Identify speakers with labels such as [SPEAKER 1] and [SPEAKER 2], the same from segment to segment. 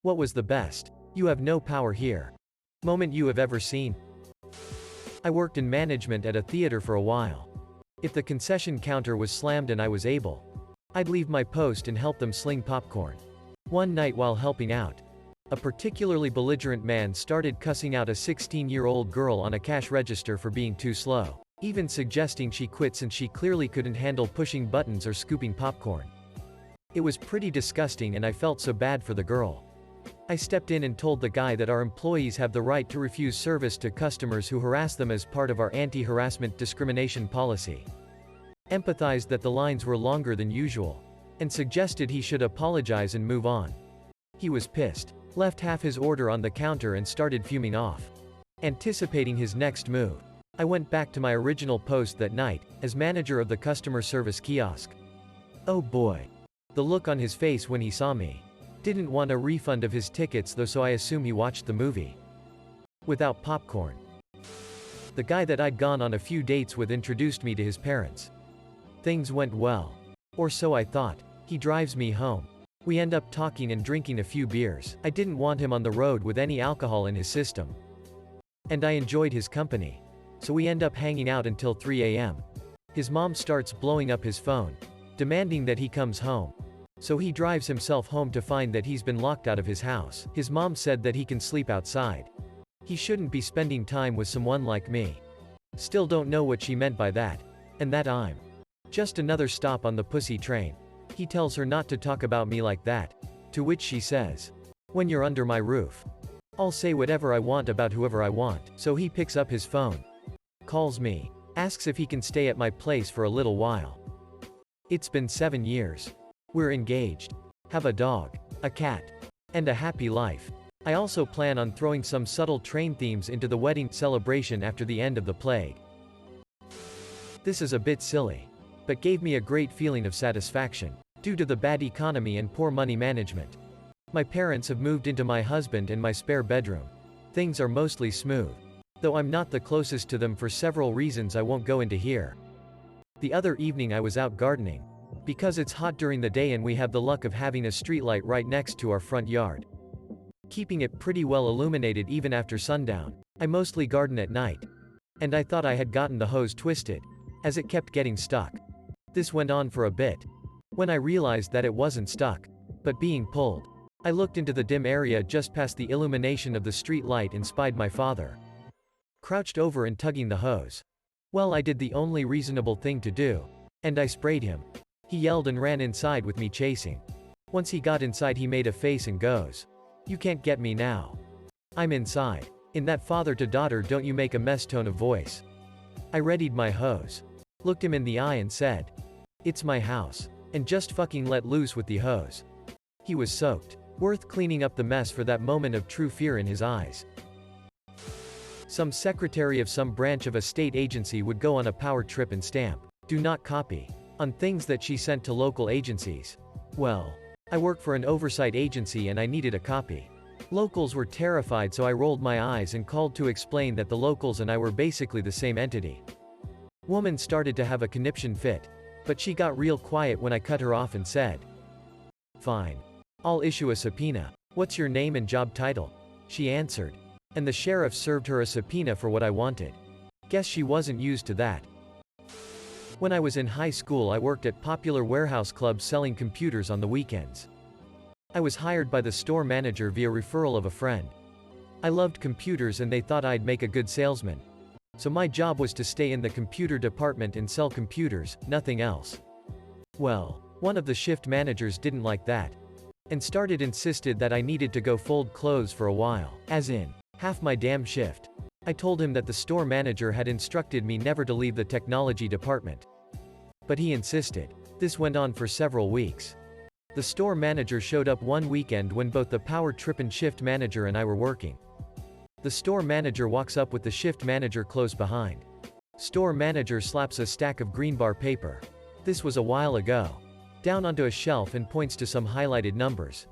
[SPEAKER 1] What was the best "you have no power here" moment you have ever seen? I worked in management at a theater for a while. If the concession counter was slammed and I was able, I'd leave my post and help them sling popcorn. One night while helping out, a particularly belligerent man started cussing out a 16-year-old girl on a cash register for being too slow, even suggesting she quit since she clearly couldn't handle pushing buttons or scooping popcorn. It was pretty disgusting and I felt so bad for the girl. I stepped in and told the guy that our employees have the right to refuse service to customers who harass them as part of our anti-harassment discrimination policy. Empathized that the lines were longer than usual, and suggested he should apologize and move on. He was pissed, left half his order on the counter and started fuming off. Anticipating his next move, I went back to my original post that night, as manager of the customer service kiosk. Oh boy. The look on his face when he saw me. Didn't want a refund of his tickets though, so I assume he watched the movie without popcorn. The guy that I'd gone on a few dates with introduced me to his parents. Things went well. Or so I thought. He drives me home. We end up talking and drinking a few beers. I didn't want him on the road with any alcohol in his system. And I enjoyed his company. So we end up hanging out until 3 a.m. His mom starts blowing up his phone, demanding that he comes home. So he drives himself home to find that he's been locked out of his house. His mom said that he can sleep outside. He shouldn't be spending time with someone like me. Still don't know what she meant by that. And that I'm just another stop on the pussy train. He tells her not to talk about me like that. To which she says, "When you're under my roof, I'll say whatever I want about whoever I want." So he picks up his phone, calls me, asks if he can stay at my place for a little while. It's been 7 years. We're engaged, have a dog, a cat, and a happy life. I also plan on throwing some subtle train themes into the wedding celebration after the end of the plague. This is a bit silly, but gave me a great feeling of satisfaction. Due to the bad economy and poor money management, my parents have moved into my husband and my spare bedroom. Things are mostly smooth, though I'm not the closest to them for several reasons I won't go into here. The other evening I was out gardening. Because it's hot during the day and we have the luck of having a streetlight right next to our front yard, keeping it pretty well illuminated even after sundown. I mostly garden at night. And I thought I had gotten the hose twisted, as it kept getting stuck. This went on for a bit. When I realized that it wasn't stuck, but being pulled, I looked into the dim area just past the illumination of the street light and spied my father, crouched over and tugging the hose. Well, I did the only reasonable thing to do, and I sprayed him. He yelled and ran inside with me chasing. Once he got inside he made a face and goes, "You can't get me now." I'm inside. In that father to daughter don't you make a mess tone of voice. I readied my hose, looked him in the eye and said, "It's my house," and just fucking let loose with the hose. He was soaked. Worth cleaning up the mess for that moment of true fear in his eyes. Some secretary of some branch of a state agency would go on a power trip and stamp, "Do not copy," on things that she sent to local agencies. Well, I work for an oversight agency and I needed a copy. Locals were terrified, so I rolled my eyes and called to explain that the locals and I were basically the same entity. Woman started to have a conniption fit, but she got real quiet when I cut her off and said, "Fine. I'll issue a subpoena. What's your name and job title?" She answered. And the sheriff served her a subpoena for what I wanted. Guess she wasn't used to that. When I was in high school I worked at popular warehouse clubs selling computers on the weekends. I was hired by the store manager via referral of a friend. I loved computers and they thought I'd make a good salesman. So my job was to stay in the computer department and sell computers, nothing else. Well, one of the shift managers didn't like that, and insisted that I needed to go fold clothes for a while, as in, half my damn shift. I told him that the store manager had instructed me never to leave the technology department. But he insisted. This went on for several weeks. The store manager showed up one weekend when both the power trip and shift manager and I were working. The store manager walks up with the shift manager close behind. Store manager slaps a stack of green bar paper. This was a while ago. Down onto a shelf and points to some highlighted numbers.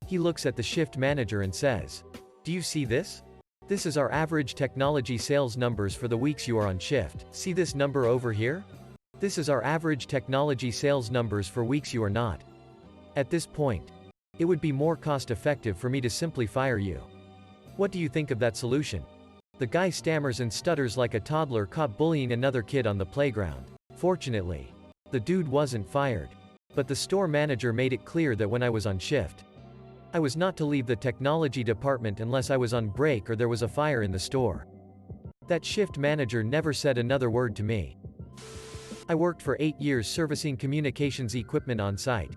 [SPEAKER 1] He looks at the shift manager and says, "Do you see this? This is our average technology sales numbers for the weeks you are on shift. See this number over here? This is our average technology sales numbers for weeks you are not." At this point, It would be more cost-effective for me to simply fire you. What do you think of that solution? The guy stammers and stutters like a toddler caught bullying another kid on the playground. Fortunately, the dude wasn't fired. But the store manager made it clear that when I was on shift, I was not to leave the technology department unless I was on break or there was a fire in the store. That shift manager never said another word to me. I worked for 8 years servicing communications equipment on site.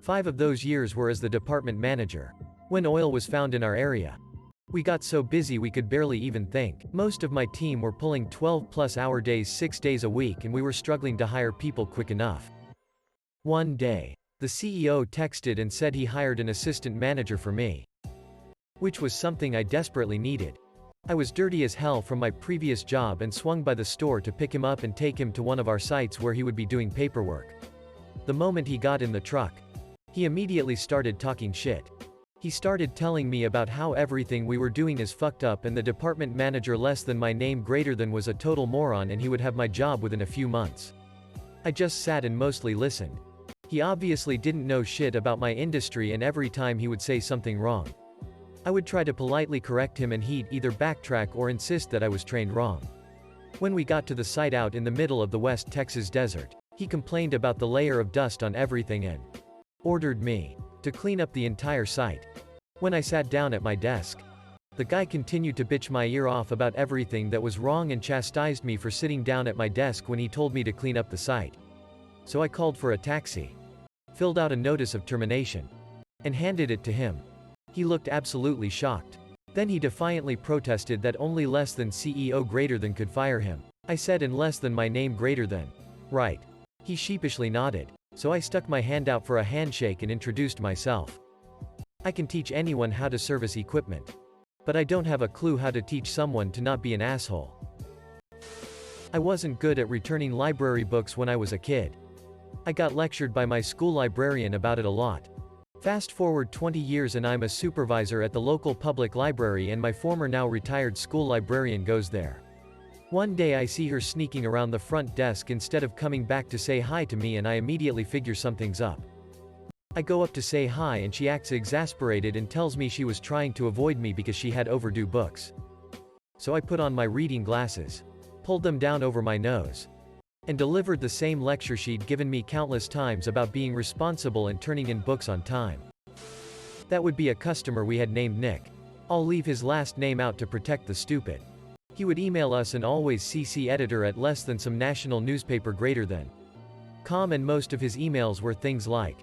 [SPEAKER 1] 5 of those years were as the department manager. When oil was found in our area, we got so busy we could barely even think. Most of my team were pulling 12-plus-hour days 6 days a week, and we were struggling to hire people quick enough. One day, the CEO texted and said he hired an assistant manager for me, which was something I desperately needed. I was dirty as hell from my previous job and swung by the store to pick him up and take him to one of our sites where he would be doing paperwork. The moment he got in the truck, he immediately started talking shit. He started telling me about how everything we were doing is fucked up and the department manager less than my name greater than was a total moron and he would have my job within a few months. I just sat and mostly listened. He obviously didn't know shit about my industry, and every time he would say something wrong, I would try to politely correct him and he'd either backtrack or insist that I was trained wrong. When we got to the site out in the middle of the West Texas desert, he complained about the layer of dust on everything and ordered me to clean up the entire site. When I sat down at my desk, the guy continued to bitch my ear off about everything that was wrong and chastised me for sitting down at my desk when he told me to clean up the site. So I called for a taxi, filled out a notice of termination, and handed it to him. He looked absolutely shocked. Then he defiantly protested that only less than CEO greater than could fire him. I said in less than my name greater than. Right. He sheepishly nodded. So I stuck my hand out for a handshake and introduced myself. I can teach anyone how to service equipment, but I don't have a clue how to teach someone to not be an asshole. I wasn't good at returning library books when I was a kid. I got lectured by my school librarian about it a lot. Fast forward 20 years and I'm a supervisor at the local public library and my former now retired school librarian goes there. One day I see her sneaking around the front desk instead of coming back to say hi to me and I immediately figure something's up. I go up to say hi and she acts exasperated and tells me she was trying to avoid me because she had overdue books. So I put on my reading glasses, pulled them down over my nose, and delivered the same lecture she'd given me countless times about being responsible and turning in books on time. That would be a customer we had named Nick. I'll leave his last name out to protect the stupid. He would email us and always CC editor at less than some national newspaper greater than com, and most of his emails were things like,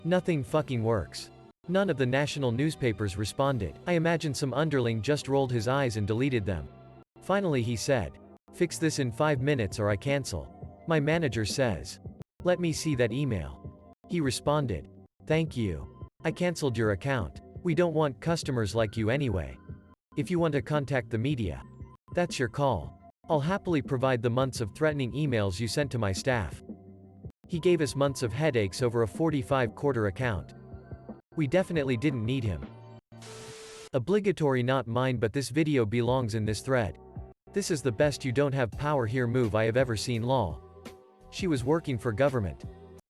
[SPEAKER 1] "Nothing fucking works." None of the national newspapers responded. I imagine some underling just rolled his eyes and deleted them. Finally he said, "Fix this in 5 minutes or I cancel." My manager says, "Let me see that email." He responded, "Thank you. I canceled your account. We don't want customers like you anyway. If you want to contact the media, that's your call. I'll happily provide the months of threatening emails you sent to my staff." He gave us months of headaches over a 45-quarter account. We definitely didn't need him. Obligatory not mine, but this video belongs in this thread. This is the best you don't have power here move I have ever seen lol. She was working for government.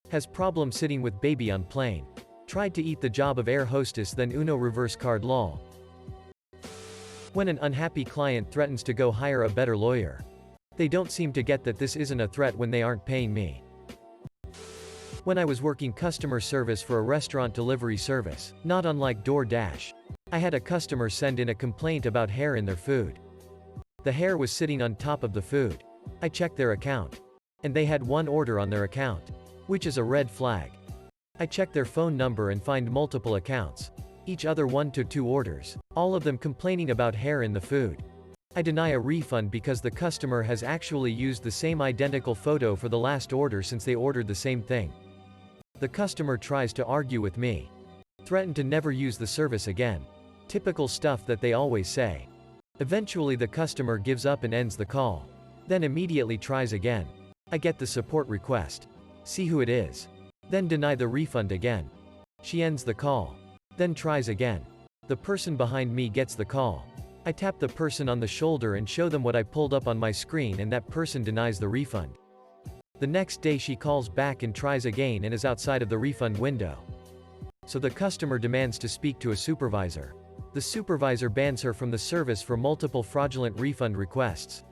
[SPEAKER 1] Has problem sitting with baby on plane. Tried to eat the job of air hostess then Uno reverse card lol. When an unhappy client threatens to go hire a better lawyer, they don't seem to get that this isn't a threat when they aren't paying me. When I was working customer service for a restaurant delivery service, not unlike DoorDash, I had a customer send in a complaint about hair in their food. The hair was sitting on top of the food. I checked their account, and they had one order on their account, which is a red flag. I checked their phone number and find multiple accounts, each other 1 to 2 orders, all of them complaining about hair in the food. I deny a refund because the customer has actually used the same identical photo for the last order since they ordered the same thing. The customer tries to argue with me. Threatened to never use the service again. Typical stuff that they always say. Eventually the customer gives up and ends the call. Then immediately tries again. I get the support request. See who it is. Then deny the refund again. She ends the call. Then tries again. The person behind me gets the call. I tap the person on the shoulder and show them what I pulled up on my screen and that person denies the refund. The next day she calls back and tries again and is outside of the refund window. so the customer demands to speak to a supervisor. The supervisor bans her from the service for multiple fraudulent refund requests.